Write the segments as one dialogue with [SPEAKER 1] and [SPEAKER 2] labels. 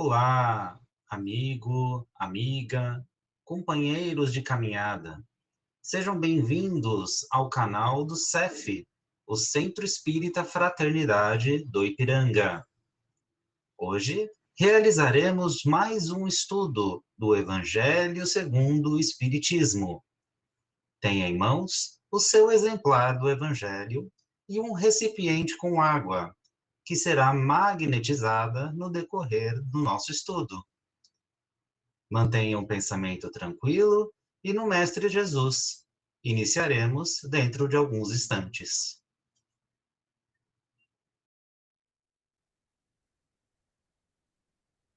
[SPEAKER 1] Olá, amigo, amiga, companheiros de caminhada. Sejam bem-vindos ao canal do CEF, o Centro Espírita Fraternidade do Ipiranga. Hoje realizaremos mais um estudo do Evangelho segundo o Espiritismo. Tenha em mãos o seu exemplar do Evangelho e um recipiente com água, que será magnetizada no decorrer do nosso estudo. Mantenha um pensamento tranquilo e no Mestre Jesus. Iniciaremos dentro de alguns instantes.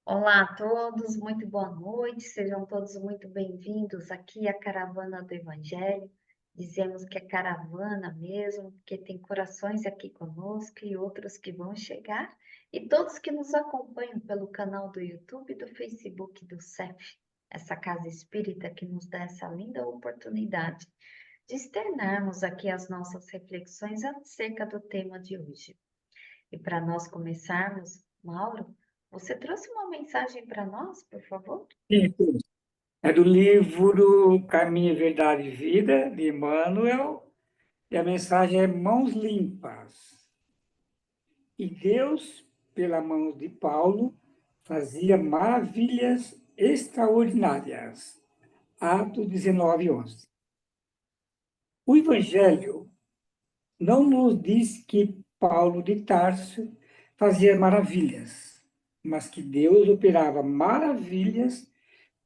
[SPEAKER 2] Olá a todos, muito boa noite, sejam todos muito bem-vindos aqui à Caravana do Evangelho. Dizemos que é caravana mesmo, porque tem corações aqui conosco e outros que vão chegar, e todos que nos acompanham pelo canal do YouTube e do Facebook do CEF, essa casa espírita que nos dá essa linda oportunidade de externarmos aqui as nossas reflexões acerca do tema de hoje. E para nós começarmos, Mauro, você trouxe uma mensagem para nós, por favor?
[SPEAKER 3] Isso. É do livro Caminho, Verdade e Vida, de Emmanuel, e a mensagem é Mãos Limpas. E Deus, pela mão de Paulo, fazia maravilhas extraordinárias. Atos 19, 11. O Evangelho não nos diz que Paulo de Tarso fazia maravilhas, mas que Deus operava maravilhas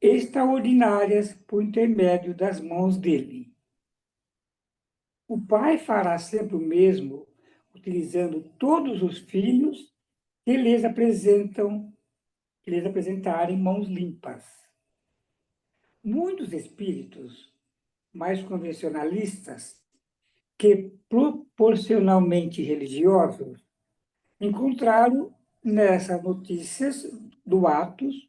[SPEAKER 3] extraordinárias por intermédio das mãos dele. O Pai fará sempre o mesmo, utilizando todos os filhos que lhes apresentarem mãos limpas. Muitos espíritos mais convencionalistas que proporcionalmente religiosos encontraram nessas notícias do Atos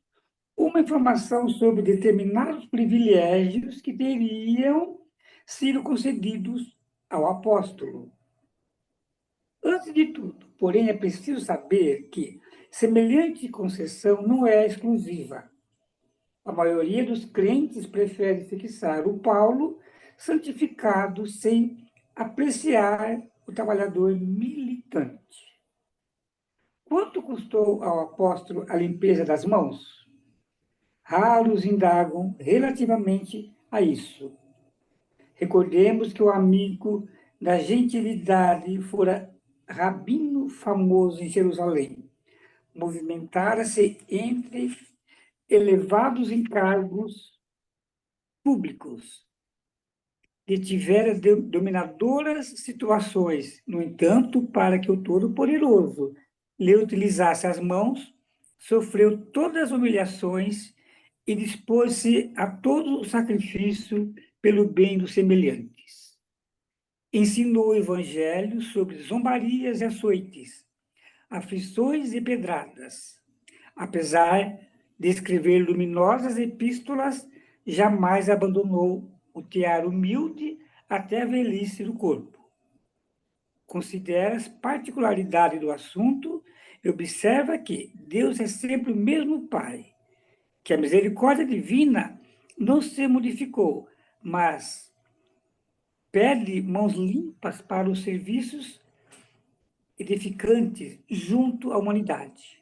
[SPEAKER 3] uma informação sobre determinados privilégios que teriam sido concedidos ao apóstolo. Antes de tudo, porém, é preciso saber que semelhante concessão não é exclusiva. A maioria dos crentes prefere fixar o Paulo santificado sem apreciar o trabalhador militante. Quanto custou ao apóstolo a limpeza das mãos? Raros indagam relativamente a isso. Recordemos que o amigo da gentilidade fora rabino famoso em Jerusalém. Movimentara-se entre elevados encargos públicos. Detivera dominadoras situações. No entanto, para que o Todo-Poderoso lhe utilizasse as mãos, sofreu todas as humilhações e dispôs-se a todo o sacrifício pelo bem dos semelhantes. Ensinou o Evangelho sobre zombarias e açoites, aflições e pedradas. Apesar de escrever luminosas epístolas, jamais abandonou o tear humilde até a velhice do corpo. Considera as particularidades do assunto e observa que Deus é sempre o mesmo Pai, que a misericórdia divina não se modificou, mas pede mãos limpas para os serviços edificantes junto à humanidade.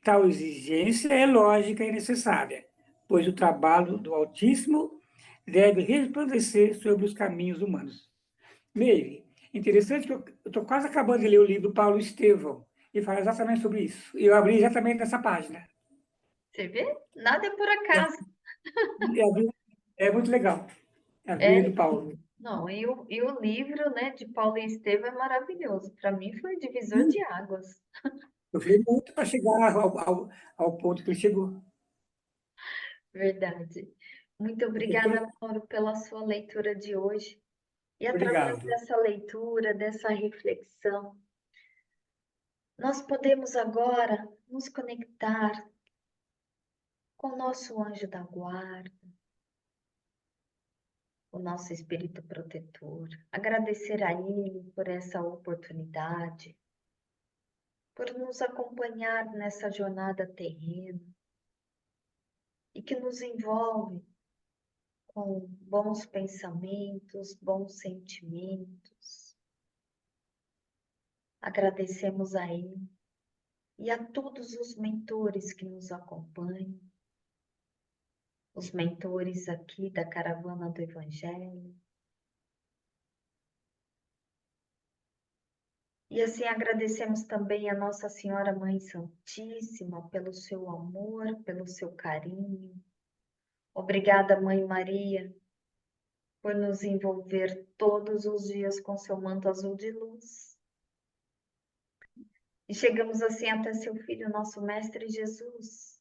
[SPEAKER 3] Tal exigência é lógica e necessária, pois o trabalho do Altíssimo deve resplandecer sobre os caminhos humanos. Meire, interessante que eu estou quase acabando de ler o livro Paulo Estevão, e fala exatamente sobre isso. E eu abri exatamente nessa página.
[SPEAKER 2] Você vê? Nada é por acaso.
[SPEAKER 3] É muito legal. A
[SPEAKER 2] É,
[SPEAKER 3] vida do Paulo.
[SPEAKER 2] não, e o livro, né, de Paulo e Estevão é maravilhoso. Para mim foi divisor de águas.
[SPEAKER 3] Eu falei muito para chegar ao ponto que ele chegou.
[SPEAKER 2] Verdade. Muito obrigada, Mauro, pela sua leitura de hoje. E através
[SPEAKER 3] Obrigado.
[SPEAKER 2] dessa leitura, dessa reflexão, nós podemos agora nos conectar com o nosso anjo da guarda, o nosso espírito protetor, agradecer a ele por essa oportunidade, por nos acompanhar nessa jornada terrena e que nos envolve com bons pensamentos, bons sentimentos. Agradecemos a Ele e a todos os mentores que nos acompanham, os mentores aqui da Caravana do Evangelho. E assim agradecemos também a Nossa Senhora Mãe Santíssima pelo seu amor, pelo seu carinho. Obrigada, Mãe Maria, por nos envolver todos os dias com seu manto azul de luz. E chegamos assim até seu Filho, nosso Mestre Jesus.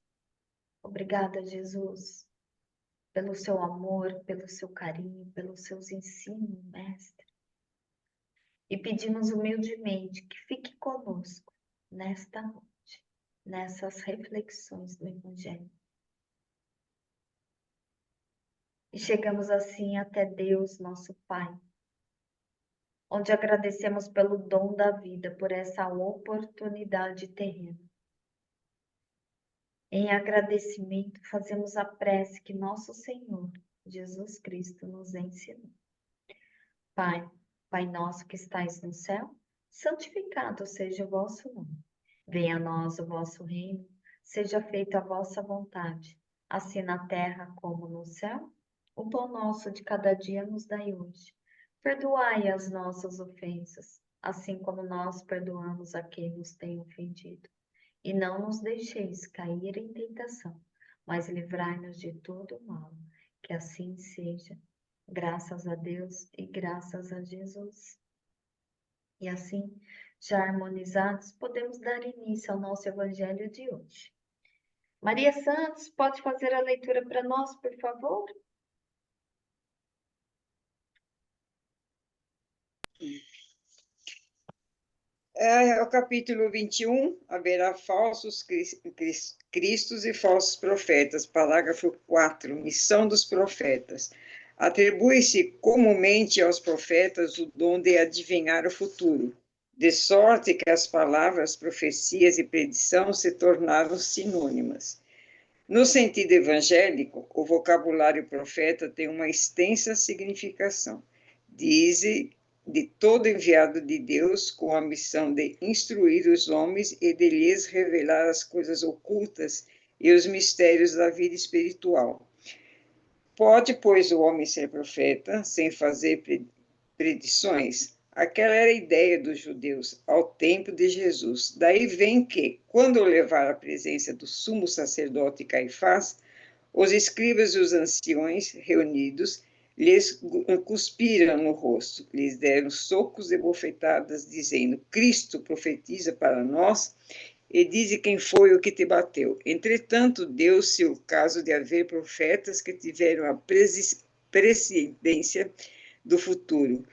[SPEAKER 2] Obrigada, Jesus, pelo seu amor, pelo seu carinho, pelos seus ensinos, Mestre. E pedimos humildemente que fique conosco nesta noite, nessas reflexões do Evangelho. E chegamos assim até Deus, nosso Pai, onde agradecemos pelo dom da vida, por essa oportunidade terrena. Em agradecimento, fazemos a prece que nosso Senhor, Jesus Cristo, nos ensinou. Pai, Pai nosso que estais no céu, santificado seja o vosso nome. Venha a nós o vosso reino, seja feita a vossa vontade, assim na terra como no céu. O pão nosso de cada dia nos dai hoje. Perdoai as nossas ofensas, assim como nós perdoamos a quem nos tem ofendido. E não nos deixeis cair em tentação, mas livrai-nos de todo mal. Que assim seja. Graças a Deus e graças a Jesus. E assim, já harmonizados, podemos dar início ao nosso Evangelho de hoje. Maria Santos, pode fazer a leitura para nós, por favor?
[SPEAKER 4] O capítulo 21, haverá falsos cristos e falsos profetas. Parágrafo 4, missão dos profetas. Atribui-se comumente aos profetas o dom de adivinhar o futuro, de sorte que as palavras profecias e predição se tornaram sinônimas. No sentido evangélico, o vocabulário profeta tem uma extensa significação. Diz de todo enviado de Deus com a missão de instruir os homens e de lhes revelar as coisas ocultas e os mistérios da vida espiritual. Pode, pois, o homem ser profeta sem fazer predições? Aquela era a ideia dos judeus ao tempo de Jesus. Daí vem que, quando levar à presença do sumo sacerdote Caifás, os escribas e os anciões reunidos lhes cuspiram no rosto, lhes deram socos e bofetadas, dizendo: Cristo profetiza para nós e dize quem foi o que te bateu. Entretanto, deu-se o caso de haver profetas que tiveram a presciência do futuro,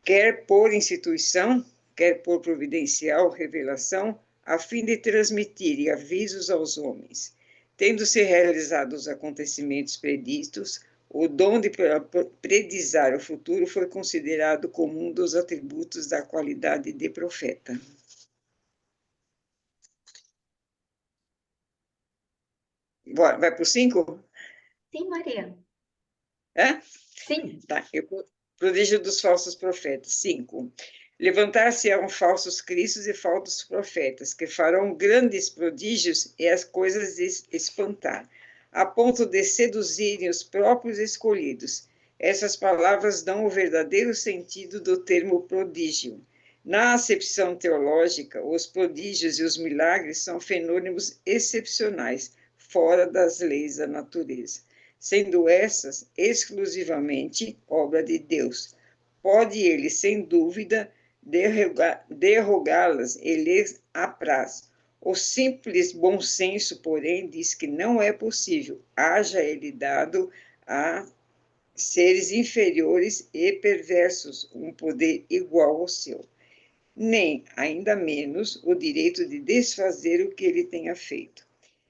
[SPEAKER 4] quer por instituição, quer por providencial revelação, a fim de transmitir avisos aos homens. Tendo-se realizado os acontecimentos preditos, o dom de predizar o futuro foi considerado como um dos atributos da qualidade de profeta. Vai para o 5?
[SPEAKER 2] Sim, Maria.
[SPEAKER 4] É?
[SPEAKER 2] Sim.
[SPEAKER 4] Tá. Prodígio dos falsos profetas. 5. Levantar-se-ão falsos cristos e falsos profetas, que farão grandes prodígios e as coisas espantar, a ponto de seduzirem os próprios escolhidos. Essas palavras dão o verdadeiro sentido do termo prodígio. Na acepção teológica, os prodígios e os milagres são fenômenos excepcionais, fora das leis da natureza, sendo essas exclusivamente obra de Deus. Pode ele, sem dúvida, derrogá-las e lhes apraz. O simples bom senso, porém, diz que não é possível, haja ele dado a seres inferiores e perversos um poder igual ao seu, nem, ainda menos, o direito de desfazer o que ele tenha feito.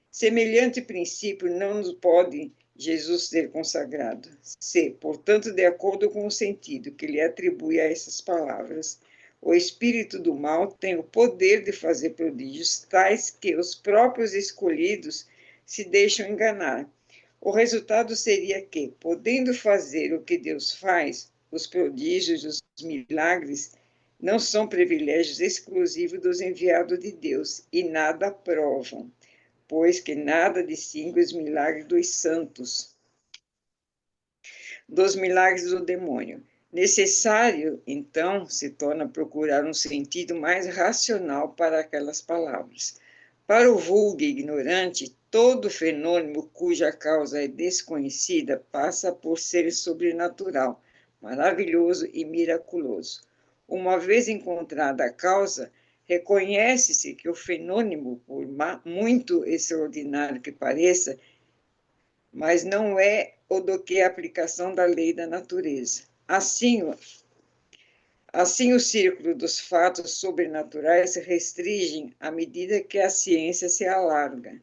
[SPEAKER 4] Semelhante princípio não nos pode Jesus ter consagrado, se, portanto, de acordo com o sentido que lhe atribui a essas palavras, O espírito do mal tem o poder de fazer prodígios tais que os próprios escolhidos se deixam enganar. O resultado seria que, podendo fazer o que Deus faz, os prodígios, os milagres, não são privilégios exclusivos dos enviados de Deus e nada provam, pois que nada distingue os milagres dos santos dos milagres do demônio. Necessário, então, se torna procurar um sentido mais racional para aquelas palavras. Para o vulgo ignorante, todo fenômeno cuja causa é desconhecida passa por ser sobrenatural, maravilhoso e miraculoso. Uma vez encontrada a causa, reconhece-se que o fenômeno, por muito extraordinário que pareça, mas não é o do que a aplicação da lei da natureza. Assim, o círculo dos fatos sobrenaturais se restringe à medida que a ciência se alarga.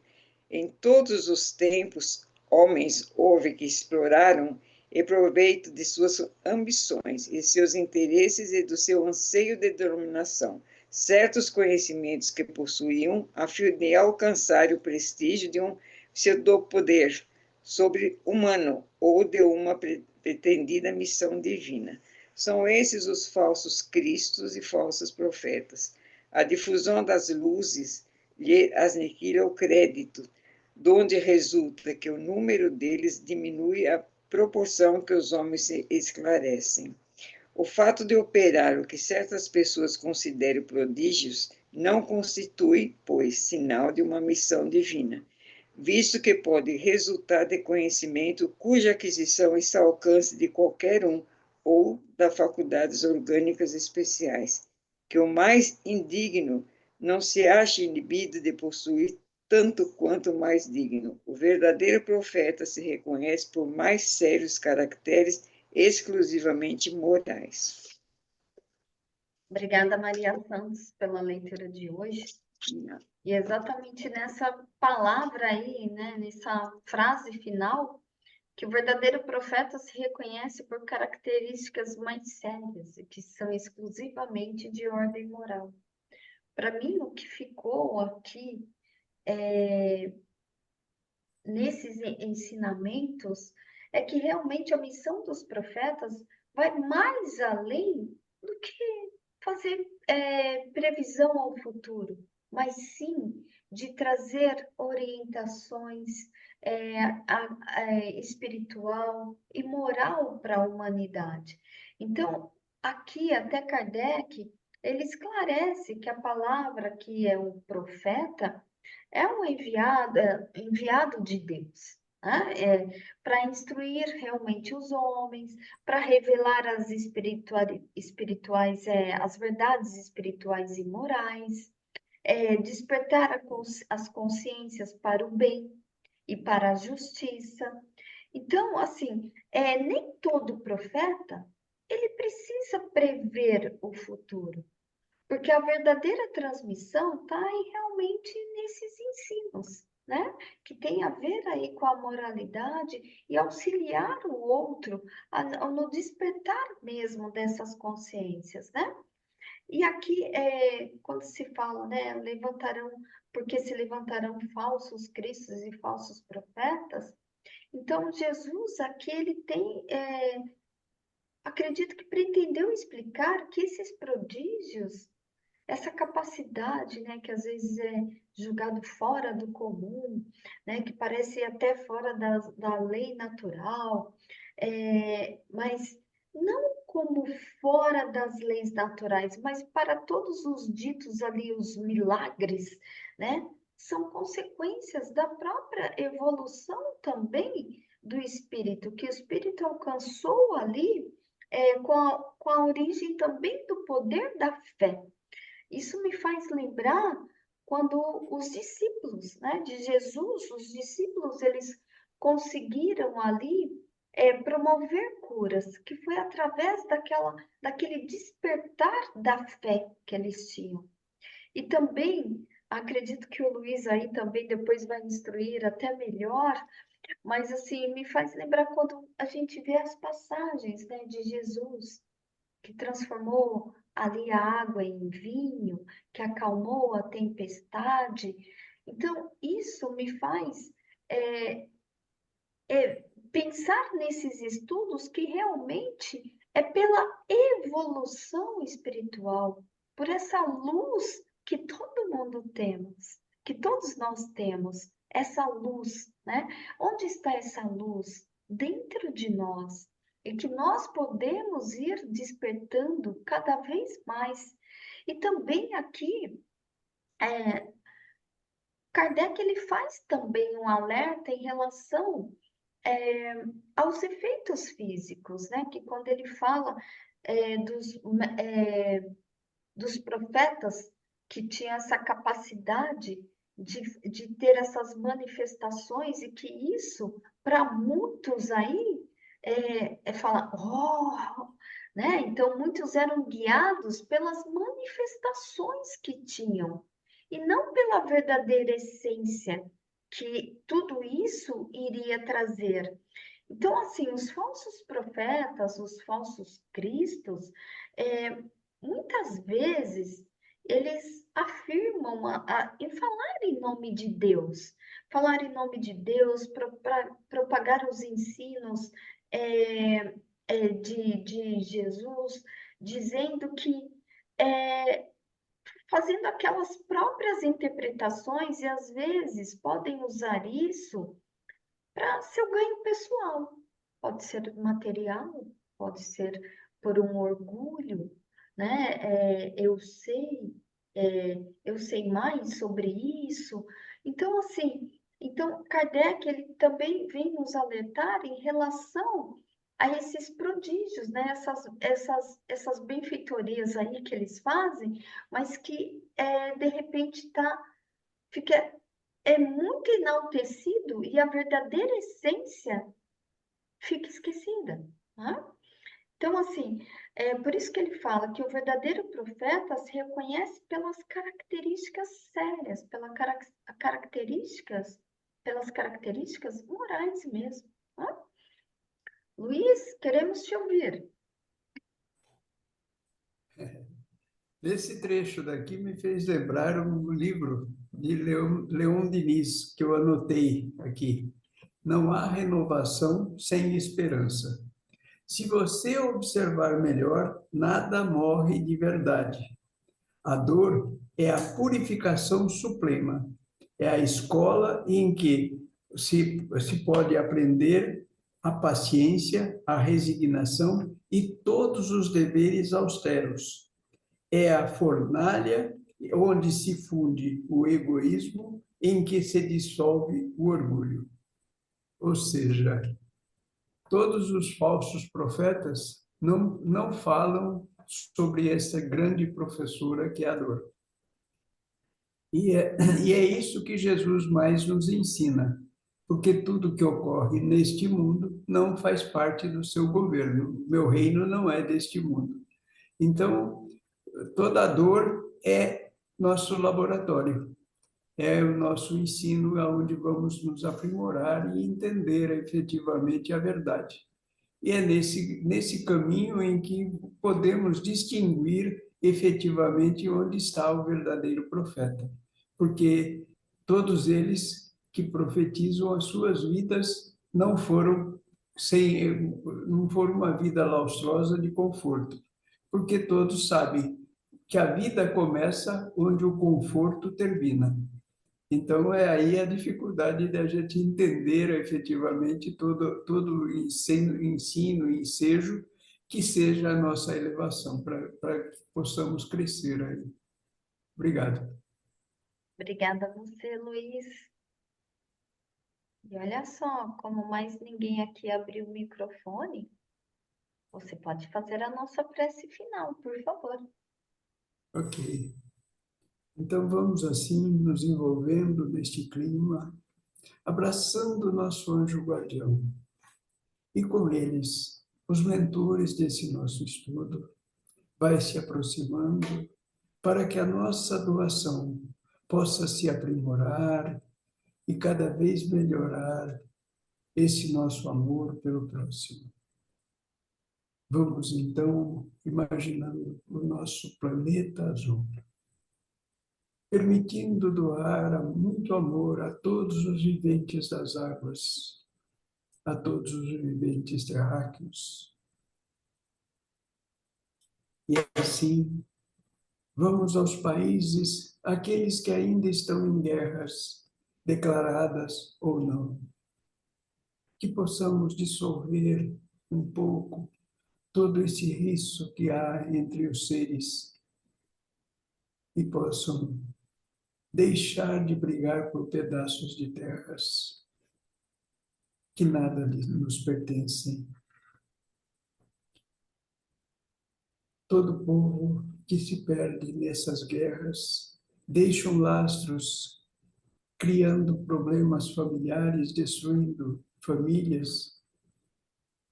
[SPEAKER 4] Em todos os tempos, homens houve que exploraram e proveito de suas ambições e seus interesses e do seu anseio de dominação certos conhecimentos que possuíam a fim de alcançar o prestígio de um pseudopoder sobre-humano ou de uma pretendida missão divina. São esses os falsos cristos e falsos profetas. A difusão das luzes lhe aniquila o crédito, donde resulta que o número deles diminui à proporção que os homens se esclarecem. O fato de operar o que certas pessoas consideram prodígios não constitui, pois, sinal de uma missão divina, visto que pode resultar de conhecimento cuja aquisição está ao alcance de qualquer um ou das faculdades orgânicas especiais, que o mais indigno não se acha inibido de possuir tanto quanto o mais digno. O verdadeiro profeta se reconhece por mais sérios caracteres exclusivamente morais.
[SPEAKER 2] Obrigada, Maria Santos, pela leitura de hoje. E exatamente nessa palavra aí, né, nessa frase final, que o verdadeiro profeta se reconhece por características mais sérias e que são exclusivamente de ordem moral. Para mim, o que ficou aqui nesses ensinamentos é que realmente a missão dos profetas vai mais além do que fazer previsão ao futuro, mas sim de trazer orientações espiritual e moral para a humanidade. Então, aqui até Kardec, ele esclarece que a palavra que é o profeta é um enviado de Deus, né? Para instruir realmente os homens, para revelar as espirituais, as verdades espirituais e morais, despertar as consciências para o bem e para a justiça. Então, assim, nem todo profeta ele precisa prever o futuro. Porque a verdadeira transmissão está aí realmente nesses ensinos, né? Que tem a ver aí com a moralidade e auxiliar o outro no despertar mesmo dessas consciências, né? E aqui, quando se fala, né, porque se levantarão falsos cristos e falsos profetas, então Jesus aqui ele tem, acredito que pretendeu explicar que esses prodígios essa capacidade, né, que às vezes é julgado fora do comum, né, que parece até fora da lei natural, mas não como fora das leis naturais, mas para todos os ditos ali, os milagres, né, são consequências da própria evolução também do espírito, que o espírito alcançou ali com a origem também do poder da fé. Isso me faz lembrar quando os discípulos, né, de Jesus, os discípulos, eles conseguiram ali promover curas, que foi através daquele despertar da fé que eles tinham. E também, acredito que o Luiz aí também depois vai instruir até melhor, mas assim, me faz lembrar quando a gente vê as passagens, né, de Jesus, que transformou ali a água em vinho, que acalmou a tempestade. Então, isso me faz pensar nesses estudos que realmente é pela evolução espiritual, por essa luz que todo mundo temos, que todos nós temos, essa luz, né? Onde está essa luz? Dentro de nós. E que nós podemos ir despertando cada vez mais. E também aqui, Kardec ele faz também um alerta em relação aos efeitos físicos, né? Que quando ele fala dos profetas que tinham essa capacidade de ter essas manifestações e que isso, para muitos aí, falar, oh, né? Então, muitos eram guiados pelas manifestações que tinham e não pela verdadeira essência que tudo isso iria trazer. Então, assim, os falsos profetas, os falsos cristos, muitas vezes eles afirmam em falar em nome de Deus, falar em nome de Deus, propagar os ensinos de Jesus, dizendo que fazendo aquelas próprias interpretações e às vezes podem usar isso para seu ganho pessoal. Pode ser material, pode ser por um orgulho, né? Eu sei mais sobre isso. Então, assim, Kardec ele também vem nos alertar em relação a esses prodígios, né? Essas benfeitorias aí que eles fazem, mas que de repente fica muito enaltecido e a verdadeira essência fica esquecida. Né? Então, assim, por isso que ele fala que o verdadeiro profeta se reconhece pelas características sérias, pelas características morais mesmo. Né? Luiz, queremos te ouvir.
[SPEAKER 5] Esse trecho daqui me fez lembrar um livro de Leon Denis, que eu anotei aqui. Não há renovação sem esperança. Se você observar melhor, nada morre de verdade. A dor é a purificação suprema. É a escola em que se pode aprender a paciência, a resignação e todos os deveres austeros. É a fornalha onde se funde o egoísmo, em que se dissolve o orgulho. Ou seja, todos os falsos profetas não falam sobre essa grande professora que é a dor. E é isso que Jesus mais nos ensina, porque tudo que ocorre neste mundo não faz parte do seu governo. Meu reino não é deste mundo. Então, toda dor é nosso laboratório, é o nosso ensino aonde vamos nos aprimorar e entender efetivamente a verdade. E é nesse caminho em que podemos distinguir efetivamente onde está o verdadeiro profeta, porque todos eles que profetizam as suas vidas não foram uma vida lustrosa de conforto, porque todos sabem que a vida começa onde o conforto termina. Então, é aí a dificuldade da gente entender efetivamente todo o ensino e ensejo que seja a nossa elevação, para que possamos crescer aí. Obrigado.
[SPEAKER 2] Obrigada a você, Luiz. E olha só, como mais ninguém aqui abriu o microfone, você pode fazer a nossa prece final, por favor.
[SPEAKER 5] Ok. Então, vamos assim nos envolvendo neste clima, abraçando o nosso anjo guardião. E com eles, os mentores desse nosso estudo, vai se aproximando para que a nossa doação possa se aprimorar e cada vez melhorar esse nosso amor pelo próximo. Vamos, então, imaginando o nosso planeta azul, permitindo doar muito amor a todos os viventes das águas, a todos os viventes terráqueos. E assim, vamos aos países, aqueles que ainda estão em guerras, declaradas ou não, que possamos dissolver um pouco todo esse riço que há entre os seres e possam deixar de brigar por pedaços de terras que nada nos pertencem. Todo povo que se perde nessas guerras deixam lastros, criando problemas familiares, destruindo famílias,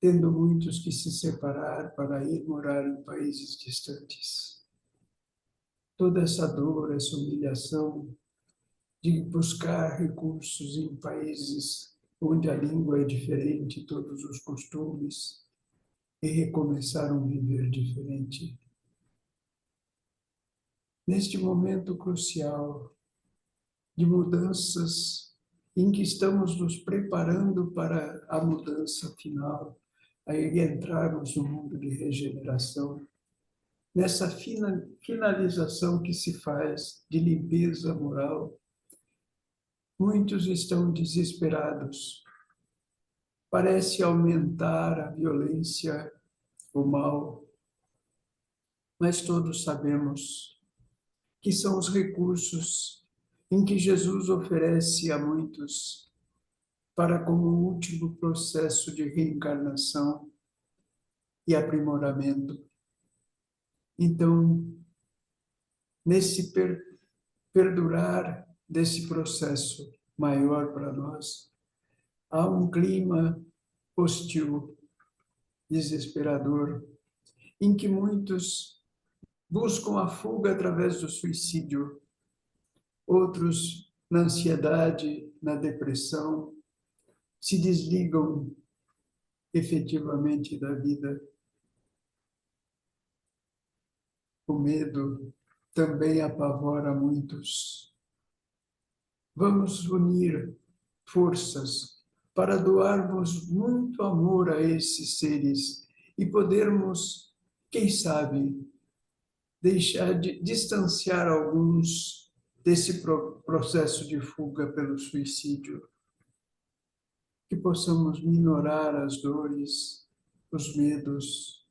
[SPEAKER 5] tendo muitos que se separar para ir morar em países distantes. Toda essa dor, essa humilhação de buscar recursos em países onde a língua é diferente, todos os costumes, e recomeçar um viver diferente. Neste momento crucial de mudanças em que estamos nos preparando para a mudança final, a entrarmos no mundo de regeneração, nessa finalização que se faz de limpeza moral, muitos estão desesperados. Parece aumentar a violência, o mal, mas todos sabemos que são os recursos em que Jesus oferece a muitos para como último processo de reencarnação e aprimoramento. Então, nesse perdurar desse processo maior para nós, há um clima hostil, desesperador, em que muitos buscam a fuga através do suicídio, outros na ansiedade, na depressão, se desligam efetivamente da vida. O medo também apavora muitos. Vamos unir forças para doarmos muito amor a esses seres e podermos, quem sabe, deixar de distanciar alguns desse processo de fuga pelo suicídio, que possamos minorar as dores, os medos,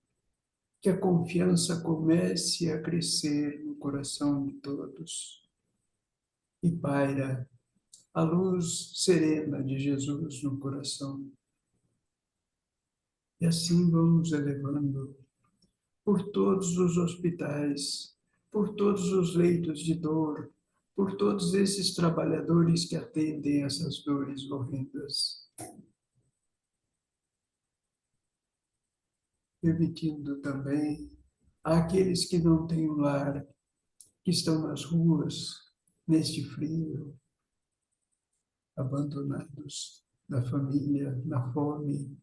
[SPEAKER 5] que a confiança comece a crescer no coração de todos e paira a luz serena de Jesus no coração. E assim vamos elevando por todos os hospitais, por todos os leitos de dor, por todos esses trabalhadores que atendem essas dores horrendas. Permitindo também àqueles que não têm um lar, que estão nas ruas, neste frio, abandonados da família, na fome.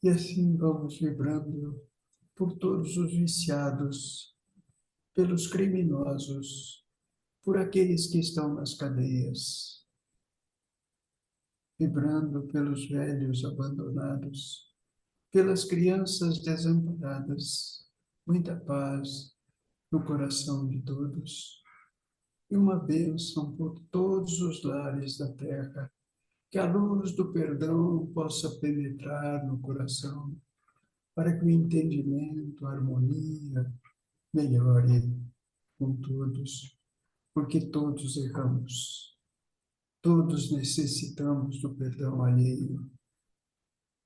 [SPEAKER 5] E assim vamos vibrando por todos os viciados, pelos criminosos, por aqueles que estão nas cadeias, vibrando pelos velhos abandonados, pelas crianças desamparadas. Muita paz no coração de todos e uma bênção por todos os lares da terra, que a luz do perdão possa penetrar no coração, para que o entendimento, a harmonia melhore com todos, porque todos erramos, todos necessitamos do perdão alheio,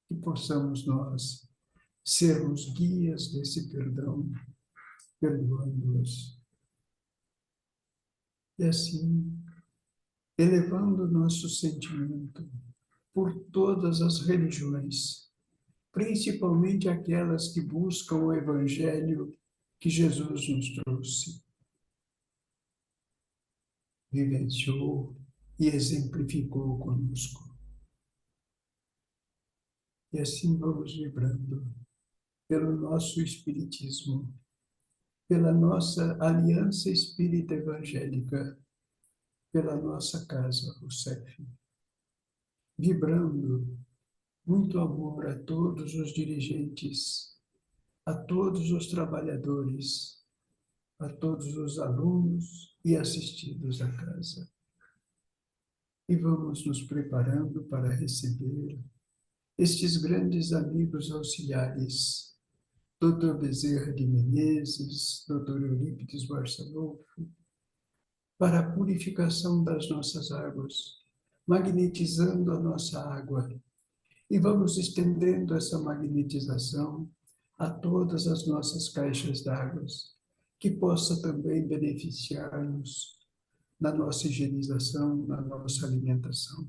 [SPEAKER 5] que possamos nós sermos guias desse perdão, perdoando-os. E assim, elevando o nosso sentimento por todas as religiões, principalmente aquelas que buscam o Evangelho que Jesus nos trouxe, vivenciou e exemplificou conosco. E assim vamos vibrando pelo nosso espiritismo, pela nossa aliança espírita evangélica, pela nossa casa, o CEF, vibrando muito amor a todos os dirigentes, a todos os trabalhadores, a todos os alunos e assistidos da casa. E vamos nos preparando para receber estes grandes amigos auxiliares, Dr. Bezerra de Menezes, Dr. Eurípides Barçanufo, para a purificação das nossas águas, magnetizando a nossa água. E vamos estendendo essa magnetização a todas as nossas caixas d'água, que possa também beneficiar-nos na nossa higienização, na nossa alimentação.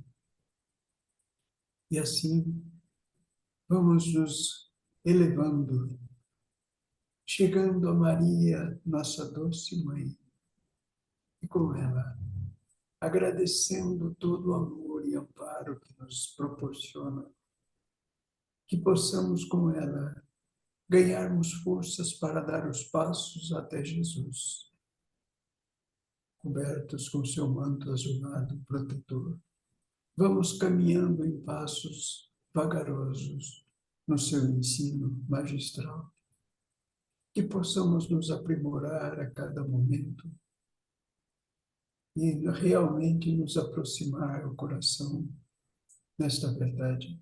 [SPEAKER 5] E assim, vamos nos elevando, chegando a Maria, nossa doce mãe, e com ela, agradecendo todo o amor e amparo que nos proporciona, que possamos com ela ganharmos forças para dar os passos até Jesus, cobertos com seu manto azulado protetor. Vamos caminhando em passos vagarosos no seu ensino magistral, que possamos nos aprimorar a cada momento e realmente nos aproximar ao coração nesta verdade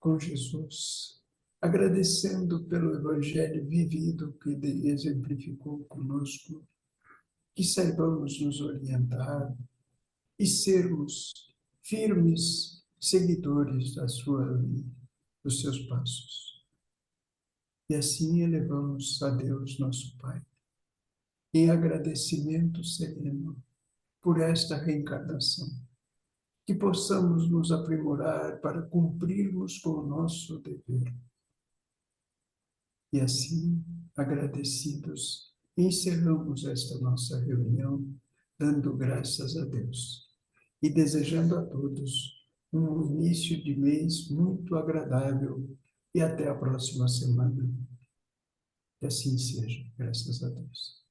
[SPEAKER 5] com Jesus, agradecendo pelo Evangelho vivido que ele exemplificou conosco, que saibamos nos orientar e sermos firmes seguidores da sua lei, dos seus passos. E assim elevamos a Deus, nosso Pai, em agradecimento sereno por esta reencarnação, que possamos nos aprimorar para cumprirmos com o nosso dever. E assim, agradecidos, encerramos esta nossa reunião, dando graças a Deus e desejando a todos um início de mês muito agradável e até a próxima semana. Que assim seja, graças a Deus.